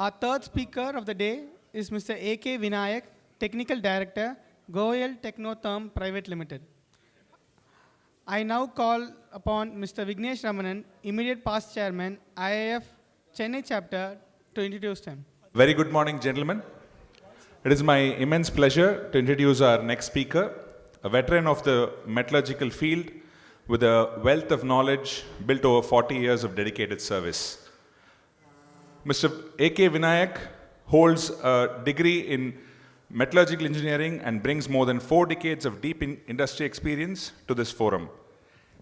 Our third speaker of the day is Mr. A.K. Vinayak, Technical Director, Goyal Technochem Private Limited. I now call upon Mr. Vignesh Ramanan, immediate past chairman, IIF Chennai chapter, to introduce him. Very good morning, gentlemen. It is my immense pleasure to introduce our next speaker, a veteran of the metallurgical field with a wealth of knowledge built over 40 years of dedicated service. Mr. A.K. Vinayak holds a degree in metallurgical engineering and brings more than 4 decades of deep industry experience to this forum.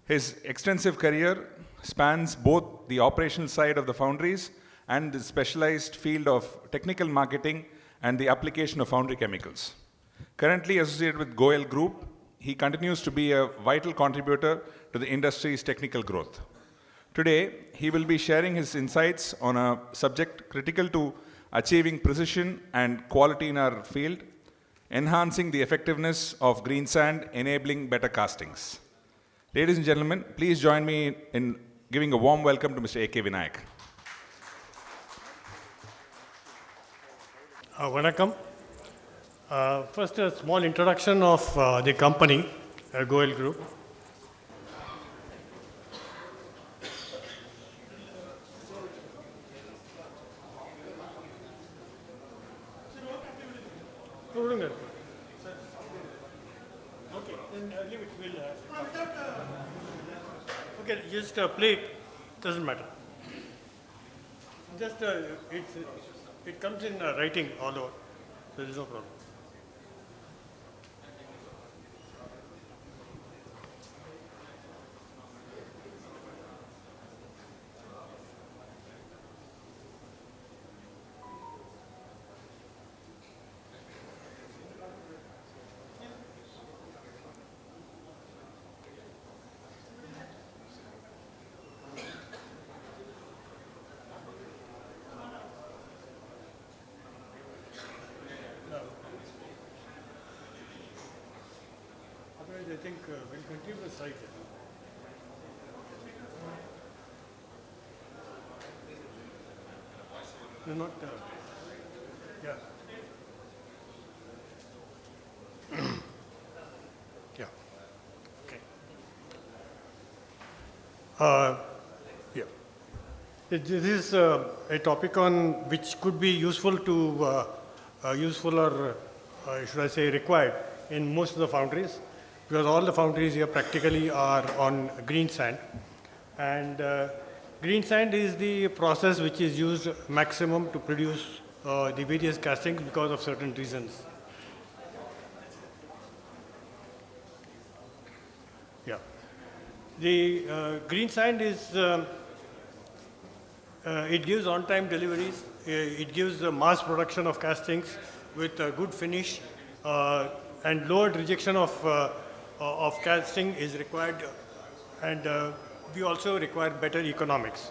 His extensive career spans both the operational side of the foundries and the specialized field of technical marketing and the application of foundry chemicals. Currently associated with Goyal Group, he continues to be a vital contributor to the industry's technical growth. Today, he will be sharing his insights on a subject critical to achieving precision and quality in our field, enhancing the effectiveness of green sand, enabling better castings. Ladies and gentlemen, please join me in giving a warm welcome to Mr. A.K. Vinayak. Vanakkam. First, a small introduction of the company, Goyal Group. Okay, then leave it. Okay, just play it. Doesn't matter. Just it comes in writing all over, so there is no problem. I think we'll continue the slide. They're not, yeah. Yeah. Okay. Yeah. This is a topic on which could be useful to, useful or should I say required in most of the foundries. Because all the foundries here practically are on green sand. And green sand is the process which is used maximum to produce the various castings because of certain reasons. Yeah. The green sand is, it gives on-time deliveries, it gives mass production of castings with a good finish and lowered rejection of casting is required, and we also require better economics.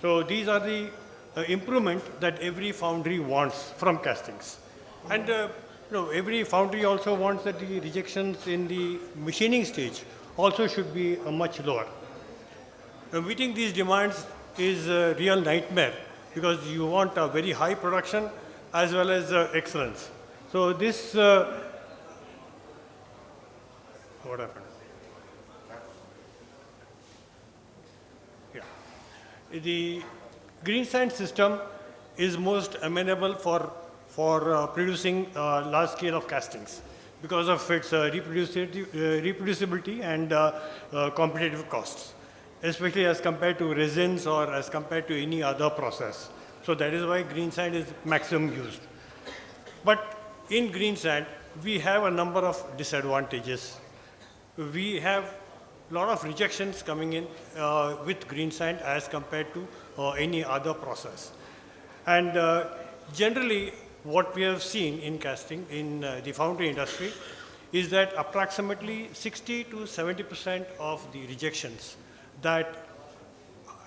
So these are the improvement that every foundry wants from castings. And every foundry also wants that the rejections in the machining stage also should be much lower. Meeting these demands is a real nightmare because you want a very high production as well as excellence. So this what happened? Yeah. The green sand system is most amenable for producing large scale of castings because of its reproducibility and competitive costs, especially as compared to resins or as compared to any other process. So that is why green sand is maximum used. But in green sand, we have a number of disadvantages. We have a lot of rejections coming in with green sand as compared to any other process. And generally, what we have seen in casting in the foundry industry is that approximately 60 to 70% of the rejections that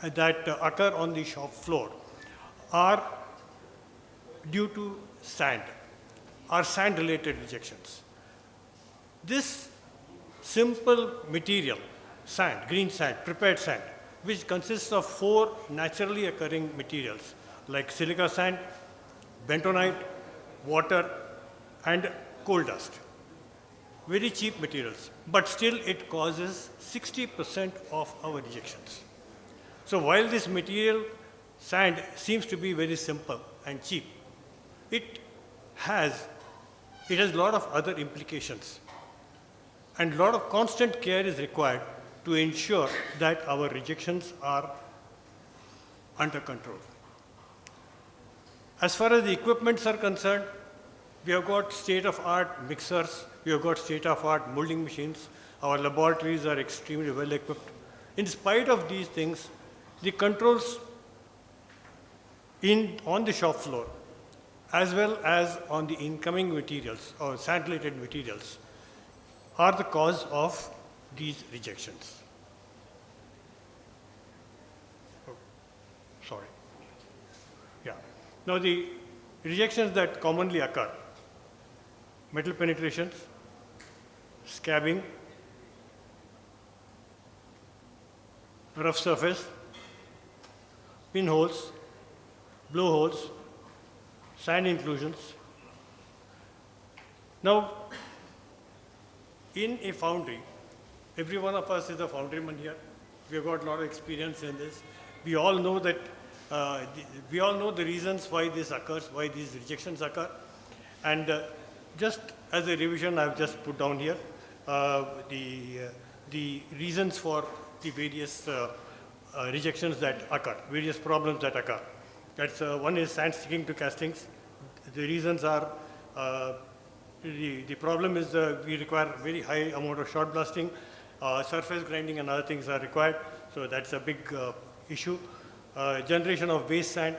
occur on the shop floor are due to sand, are sand-related rejections. This simple material, sand, green sand, prepared sand, which consists of 4 naturally occurring materials, like silica sand, bentonite, water, and coal dust. Very cheap materials, but still it causes 60% of our rejections. So while this material, sand, seems to be very simple and cheap, it has a lot of other implications. And a lot of constant care is required to ensure that our rejections are under control. As far as the equipments are concerned, we have got state-of-art mixers, we have got state-of-art molding machines, our laboratories are extremely well equipped. In spite of these things, the controls on the shop floor, as well as on the incoming materials or sand-related materials, are the cause of these rejections. Oh, sorry. Yeah. Now the rejections that commonly occur: metal penetrations, scabbing, rough surface, pinholes, blowholes, sand inclusions. Now, in a foundry, every one of us is a foundryman here. We have got a lot of experience in this. We all know that, we all know the reasons why this occurs, why these rejections occur. And just as a revision, I've just put down here the reasons for the various rejections that occur, various problems that occur. That's one is sand sticking to castings. The reasons are the problem is we require very high amount of shot blasting, surface grinding and other things are required. So that's a big issue. Generation of waste sand.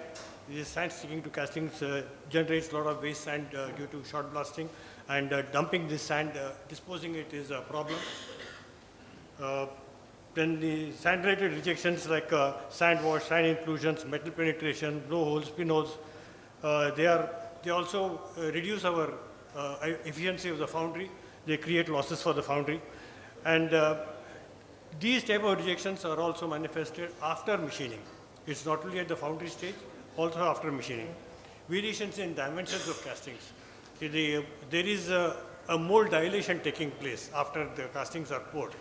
This sand sticking to castings generates a lot of waste sand due to shot blasting, and dumping this sand, disposing it is a problem. Then the sand-related rejections like sand wash, sand inclusions, metal penetration, blowholes, pinholes, they also reduce our efficiency of the foundry. They create losses for the foundry. And these type of rejections are also manifested after machining. It's not only at the foundry stage, also after machining. Variations in dimensions of castings. There is a mold dilation taking place after the castings are poured.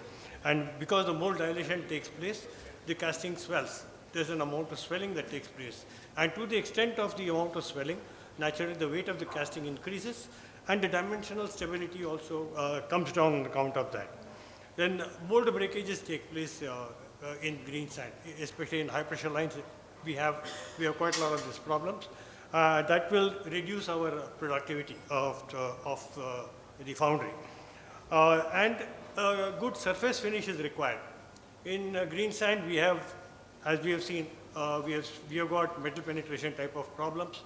And because the mold dilation takes place, the casting swells. There's an amount of swelling that takes place. And to the extent of the amount of swelling, naturally the weight of the casting increases, and the dimensional stability also comes down on account of that. Then mold breakages take place in green sand, especially in high pressure lines. We have quite a lot of these problems. That will reduce our productivity of the foundry. And good surface finish is required. In green sand, we have, as we have seen, we have got metal penetration type of problems.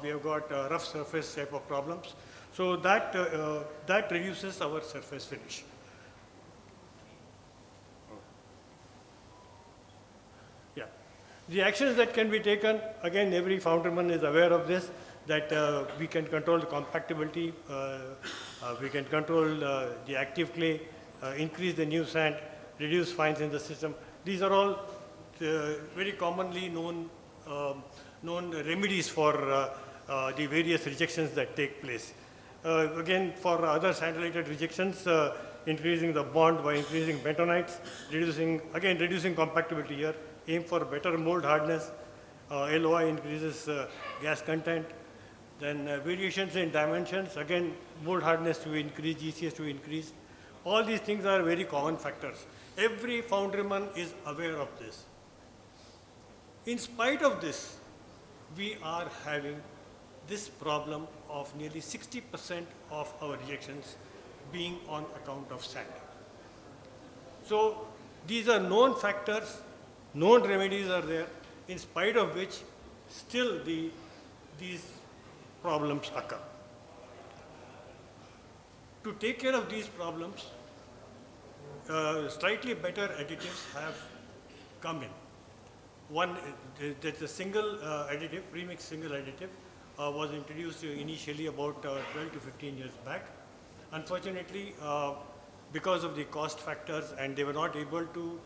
We have got rough surface type of problems. So that reduces our surface finish. Yeah. The actions that can be taken, again, every foundryman is aware of this, that we can control the compactability, we can control the active clay, increase the new sand, reduce fines in the system. These are all very commonly known remedies for the various rejections that take place. Again, for other sand-related rejections, increasing the bond by increasing bentonites, reducing compactability here, aim for better mold hardness, LOI increases gas content, then variations in dimensions, again, mold hardness to increase, GCS to increase. All these things are very common factors. Every foundryman is aware of this. In spite of this, we are having this problem of nearly 60% of our rejections being on account of sand. So these are known factors, known remedies are there, in spite of which still these problems occur. To take care of these problems, slightly better additives have come in. One, there's a single additive, premix single additive, was introduced initially about 12 to 15 years back. Unfortunately, because of the cost factors, and they were not able to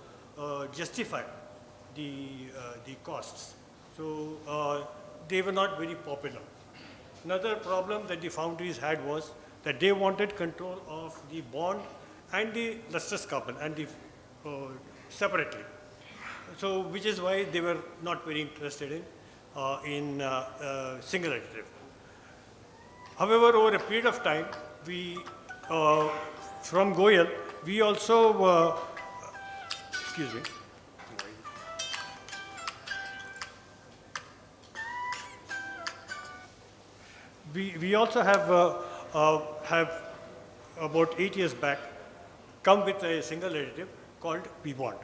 justify the costs. So they were not very popular. Another problem that the foundries had was that they wanted control of the bond and the lustrous carbon and the separately. So, which is why they were not very interested in single additive. However, over a period of time, we from Goyal, we also excuse me. We also have about 8 years back come with a single additive called P-bond.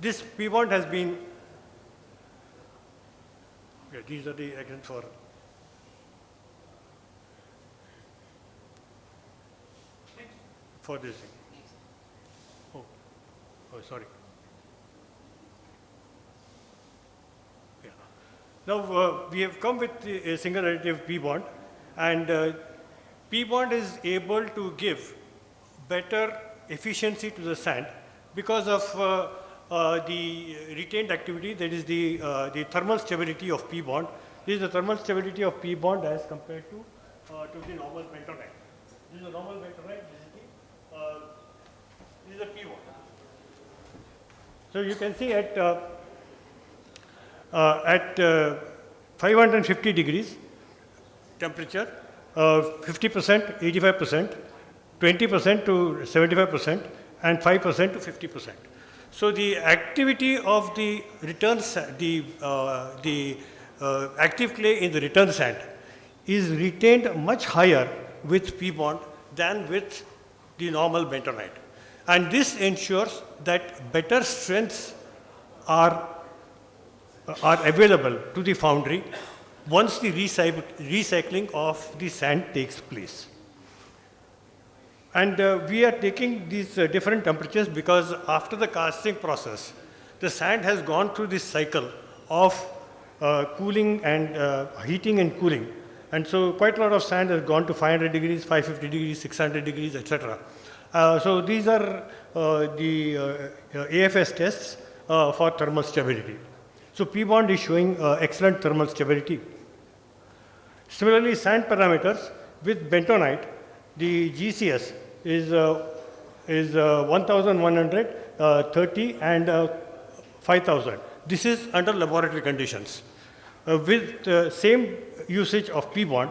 This P-bond has been, okay, these are the again for this thing. Oh, sorry. Yeah. Now we have come with a single additive P-bond, and P-bond is able to give better efficiency to the sand because of the retained activity, that is the thermal stability of P-bond. This is the thermal stability of P-bond as compared to the normal bentonite. This is the normal bentonite, this is the P-bond. So you can see at 550 degrees temperature, 50%, 85%, 20% to 75%, and 5% to 50%. So the activity of the return sand, the active clay in the return sand is retained much higher with P-bond than with the normal bentonite. And this ensures that better strengths are available to the foundry once the recycling of the sand takes place. And we are taking these different temperatures because after the casting process, the sand has gone through this cycle of cooling and heating and cooling. And so quite a lot of sand has gone to 500 degrees, 550 degrees, 600 degrees, etc. So these are the AFS tests for thermal stability. So P-bond is showing excellent thermal stability. Similarly, sand parameters with bentonite, the GCS is 1,100, 30, and 5,000. This is under laboratory conditions. With same usage of P-bond,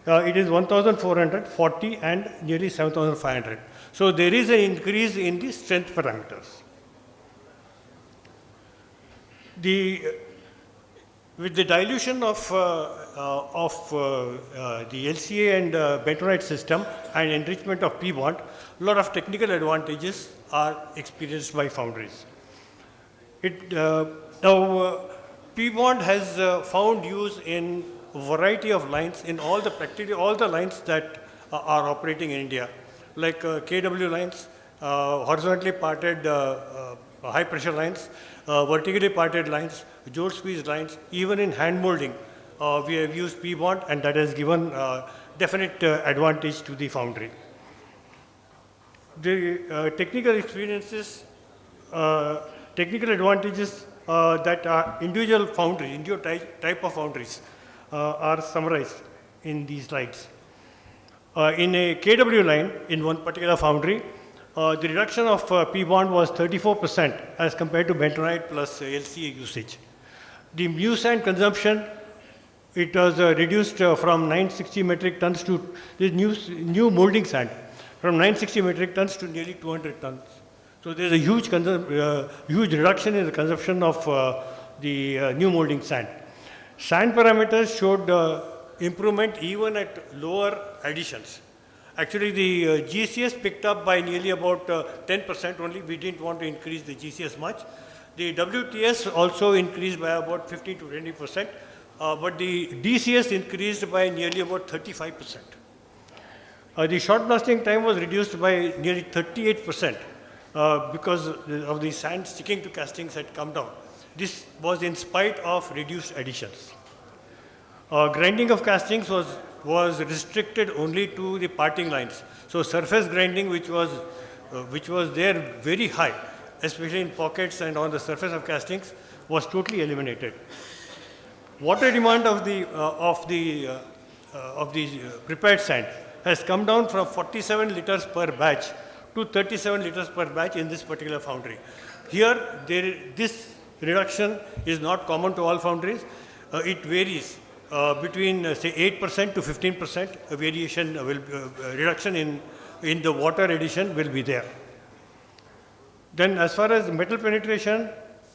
it is 1,400, 40, and nearly 7,500. So there is an increase in the strength parameters. With the dilution of the LCA and bentonite system and enrichment of P-bond, a lot of technical advantages are experienced by foundries. Now, P-bond has found use in a variety of lines in practically all the lines that are operating in India, like KW lines, horizontally parted high pressure lines, vertically parted lines, jolt squeeze lines. Even in hand molding, we have used P-bond, and that has given definite advantage to the foundry. The technical experiences, technical advantages that are individual type of foundries are summarized in these slides. In a KW line, in one particular foundry, the reduction of P-bond was 34% as compared to bentonite plus LCA usage. The new sand consumption, it was reduced from 960 metric tons to this new molding sand, from 960 metric tons to nearly 200 tons. So there's a huge reduction in the consumption of the new molding sand. Sand parameters showed improvement even at lower additions. Actually, the GCS picked up by nearly about 10% only. We didn't want to increase the GCS much. The WTS also increased by about 15 to 20%, but the DCS increased by nearly about 35%. The short blasting time was reduced by nearly 38% because of the sand sticking to castings had come down. This was in spite of reduced additions. Grinding of castings was restricted only to the parting lines. So surface grinding, which was there very high, especially in pockets and on the surface of castings, was totally eliminated. water demand of the prepared sand has come down from 47 liters per batch to 37 liters per batch in this particular foundry. Here, this reduction is not common to all foundries. It varies between say 8% to 15%. A variation reduction in the water addition will be there. Then, as far as metal penetration,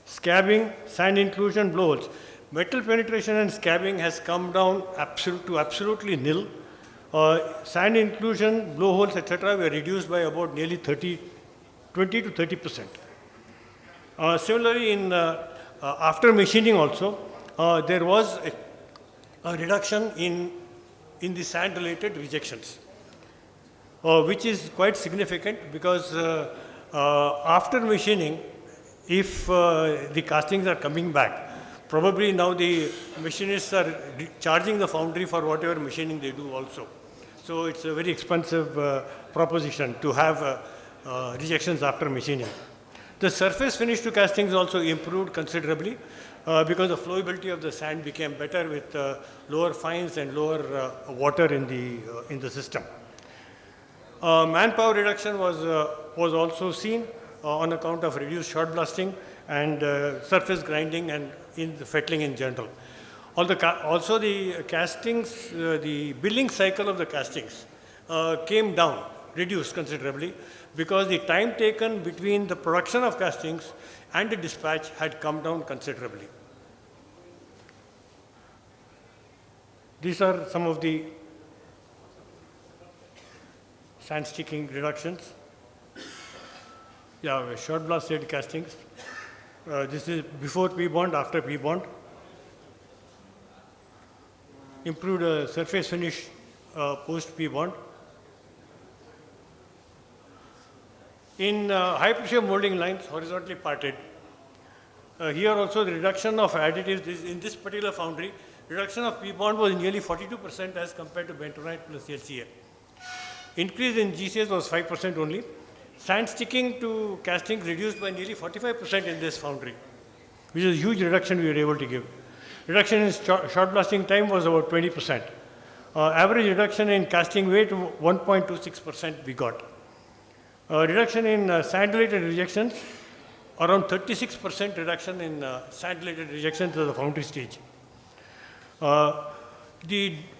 scabbing, sand inclusion, blowholes, metal penetration and scabbing has come down to absolutely nil. Sand inclusion, blowholes, etc. were reduced by about nearly 20 to 30%. Similarly, in after machining also, there was a reduction in the sand-related rejections, which is quite significant because after machining, if the castings are coming back, probably now the machinists are charging the foundry for whatever machining they do also. So it's a very expensive proposition to have rejections after machining. The surface finish to castings also improved considerably because the flowability of the sand became better with lower fines and lower water in the system. Manpower reduction was also seen on account of reduced short blasting and surface grinding and in the fettling in general. Also the castings, the billing cycle of the castings came down, reduced considerably because the time taken between the production of castings and the dispatch had come down considerably. These are some of the sand sticking reductions. Yeah, short blasted castings. This is before P-bond, after P-bond. Improved surface finish post P-bond. In high pressure molding lines, horizontally parted, here also the reduction of additives in this particular foundry, reduction of P-bond was nearly 42% as compared to bentonite plus LCA. Increase in GCS was 5% only. Sand sticking to castings reduced by nearly 45% in this foundry, which is a huge reduction we were able to give. Reduction in short blasting time was about 20%. Average reduction in casting weight, 1.26% we got. Reduction in sand-related rejections, around 36% reduction in sand-related rejections at the foundry stage.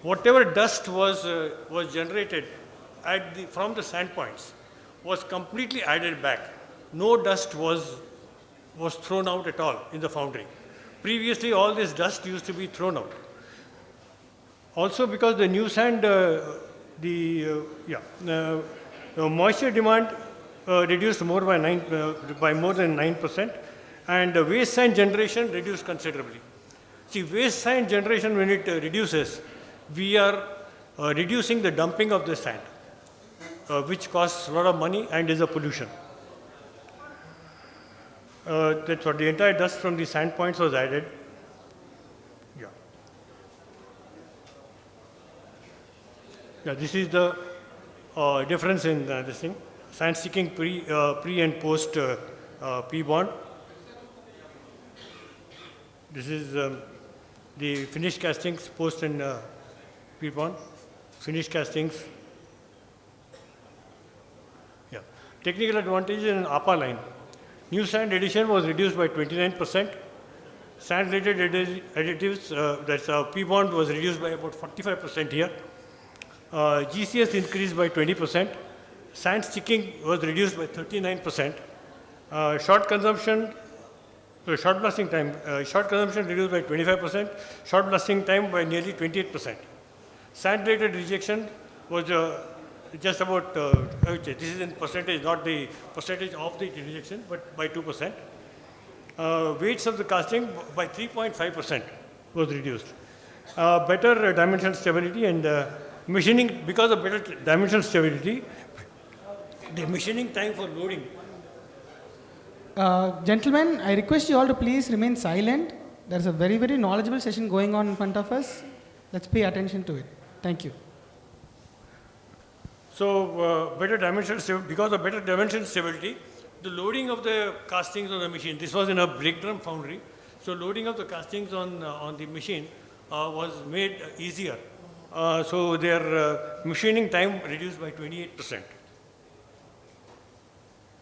Whatever dust was generated from the sand points was completely added back. No dust was thrown out at all in the foundry. Previously, all this dust used to be thrown out. Also, because the new sand, moisture demand reduced more by more than 9%, and waste sand generation reduced considerably. See, waste sand generation, when it reduces, we are reducing the dumping of the sand, which costs a lot of money and is a pollution. That's what the entire dust from the sand points was added. Yeah. Yeah, this is the difference in this thing. Sand sticking pre and post P-bond. This is the finished castings post and P-bond. Finished castings. Yeah. Technical advantages in APA line. New sand addition was reduced by 29%. Sand-related additives, that's P-bond was reduced by about 45% here. GCS increased by 20%. Sand sticking was reduced by 39%. Short blasting time, short consumption reduced by 25%. Short blasting time by nearly 28%. Sand-related rejection was just about, this is in percentage, not the percentage of the rejection, but by 2%. Weights of the casting by 3.5% was reduced. Better dimensional stability and machining, because of better dimensional stability, the machining time for loading. Gentlemen, I request you all to please remain silent. There's a very, very knowledgeable session going on in front of us. Let's pay attention to it. Thank you. So, because of better dimensional stability, the loading of the castings on the machine, this was in a break drum foundry, so loading of the castings on the machine was made easier. So their machining time reduced by 28%.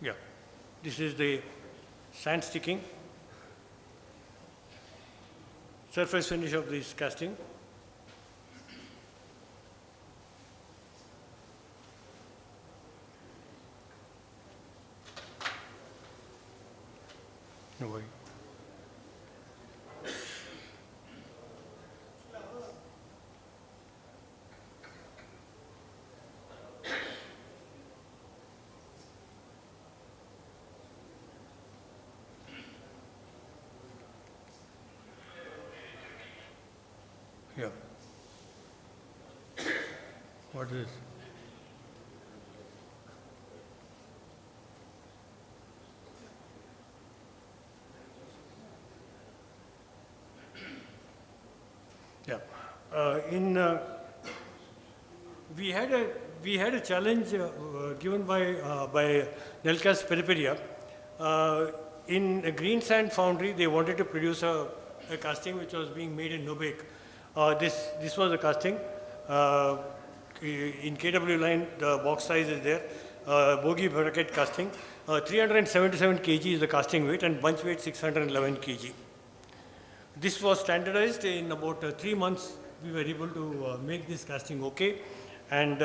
Yeah, this is the sand sticking. Surface finish of this casting. No worry. Yeah. What is this? Yeah. We had a challenge given by Nelcast Periperia. In a green sand foundry, they wanted to produce a casting which was being made in no-bake. This was a casting. In KW line, the box size is there. Bogie bracket casting. 377 kg is the casting weight and bunch weight 611 kg. This was standardized in about 3 months. We were able to make this casting okay, and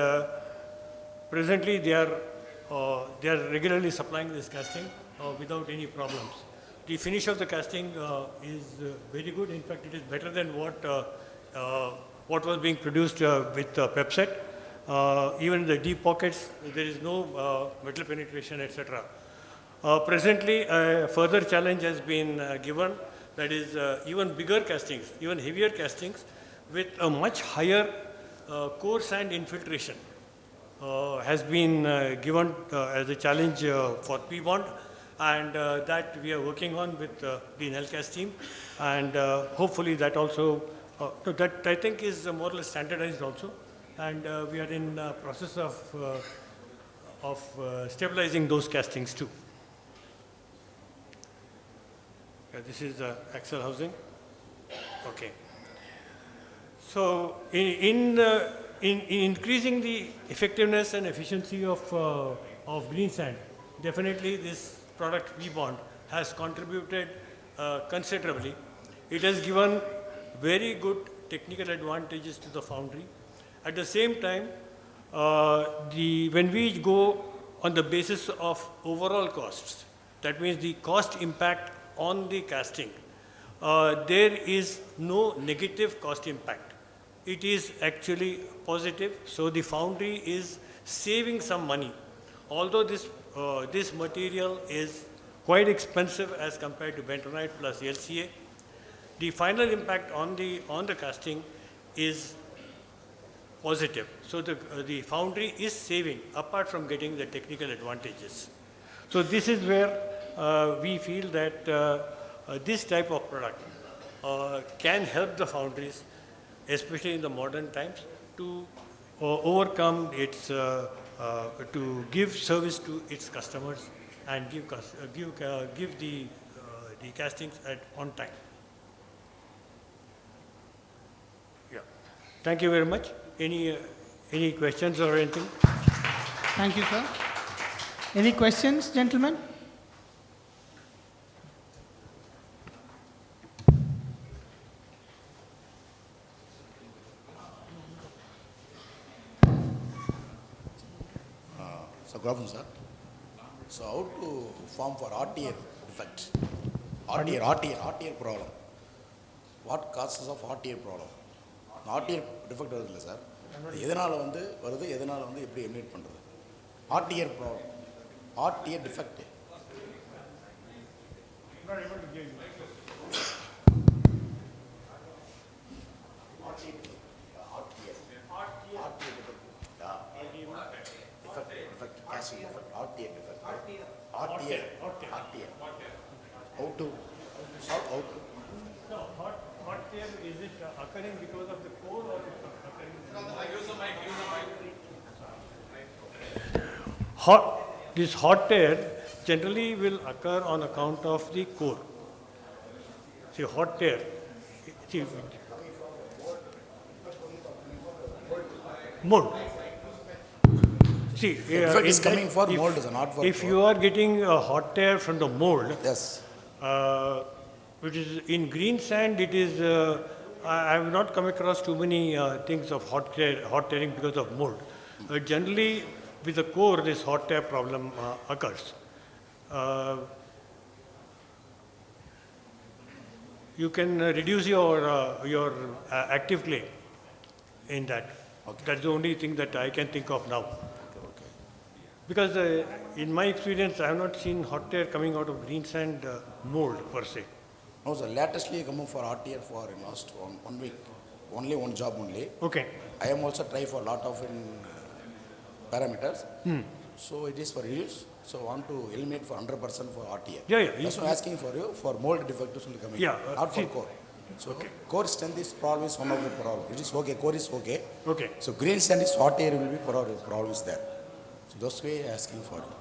presently they are regularly supplying this casting without any problems. The finish of the casting is very good. In fact, it is better than what was being produced with Pepset. Even the deep pockets, there is no metal penetration, etc. Presently, a further challenge has been given. That is even bigger castings, even heavier castings with a much higher core sand infiltration has been given as a challenge for P-bond, and that we are working on with the Nelcast team, and hopefully that also, that I think is more or less standardized also, and we are in process of stabilizing those castings too. Yeah, this is the axle housing. Okay. So in increasing the effectiveness and efficiency of green sand, definitely this product V-bond has contributed considerably. It has given very good technical advantages to the foundry. At the same time, when we go on the basis of overall costs, that means the cost impact on the casting, there is no negative cost impact. It is actually positive. So the foundry is saving some money. Although this material is quite expensive as compared to bentonite plus LCA, the final impact on the casting is positive. So the foundry is saving apart from getting the technical advantages. So this is where we feel that this type of product can help the foundries, especially in the modern times, to overcome its, to give service to its customers and give the castings on time. Yeah. Thank you very much. Any questions or anything? Thank you, sir. Any questions, gentlemen? So, good afternoon, sir. So, how to form for RTR defect? RTR problem. What causes of RTR problem? RTR defect வருதுல்ல sir, எதனால வருது, எதனால எப்படி eliminate பண்றது? RTR problem. RTR defect. Not able to hear you. RTR. How to solve? No, hot tear, is it occurring because of the core or it's occurring? This hot tear generally will occur on account of the core. See, hot tear. See, Mold. See, Defect is in that, coming for mold, sir, not for if core. you are getting a hot air from the mold, Yes. which is in green sand, it is, I have not come across too many things of hot tearing because of mold. Generally, with the core, this hot tear problem occurs. You can reduce your active clay in that. Okay. That's the only thing that I can think of now. Because in my experience, I have not seen hot air coming out of green sand mold per se. No, sir. Latestly, come for RTR for last 1 week. Only one job only. Okay. I am also try for lot of parameters. So it is for use. So I want to eliminate for 100% for RTR. Yeah. That's why I'm asking for you for mold defectives will come in. Yeah, Not for see- core. So core strength is problem is one of the problem. It is okay. Core is okay. Okay. So green sand is RTR will be problem is there. So those way asking for you.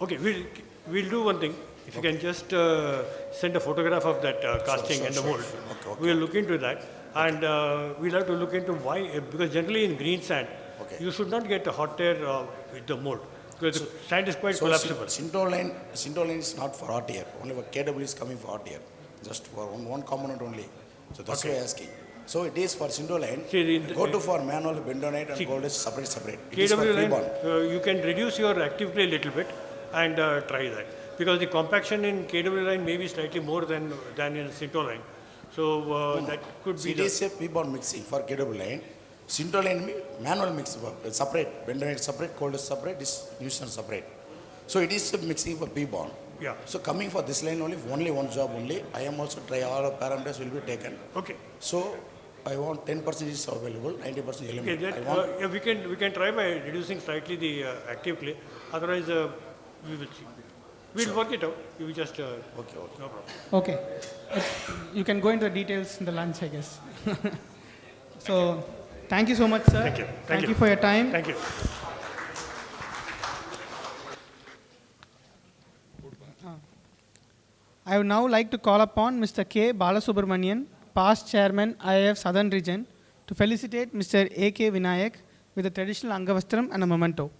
Okay, we'll do one thing. If you can just send a photograph of that casting and the mold. Okay. We'll look into that. And we'll have to look into why, because generally in green sand, Okay. you should not get a hot air with the mold. Because the sand is quite collapsible. Sinto line is not for RTR. Only for KW is coming for RTR. Just for one component only. So that's why asking. So it is for Sinto line. See, Go to for manual bentonite and gold is separate. It is for KW line, pre-bond. you can reduce your active clay a little bit and try that. Because the compaction in KW line may be slightly more than in Sinto line. So that could So be it is a pre-bond mixing for KW line. Sinto line manual mix separate. Bentonite separate, gold is separate, this nuisance separate. So it is a mixing for pre-bond. Yeah. So coming for this line only one job only. I am also try all the parameters will be taken. Okay. So I want 10% is available, 90% Okay, eliminate. that, I want yeah, we can try by reducing slightly the active clay. Otherwise, we will see. We'll work it out. We just okay. no problem. Okay. You can go into the details in the lunch, I guess. So, thank you so much, sir. Thank you. Thank you for your time. Thank you. I would now like to call upon Mr. K. Balasubramanian, past chairman, IIF Southern Region, to felicitate Mr. A.K. Vinayak with a traditional Angavastram and a memento.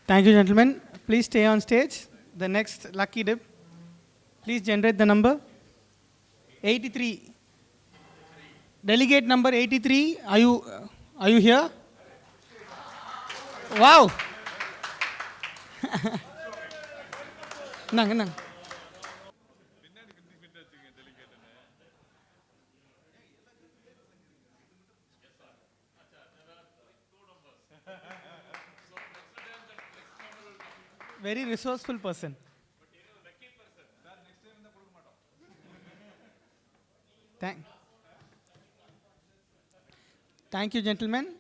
Thank you, gentlemen. Please stay on stage. The next lucky dip. Please generate the number. 83. Delegate number 83. Are you here? Wow. Nang. Very resourceful person. Thank you, gentlemen.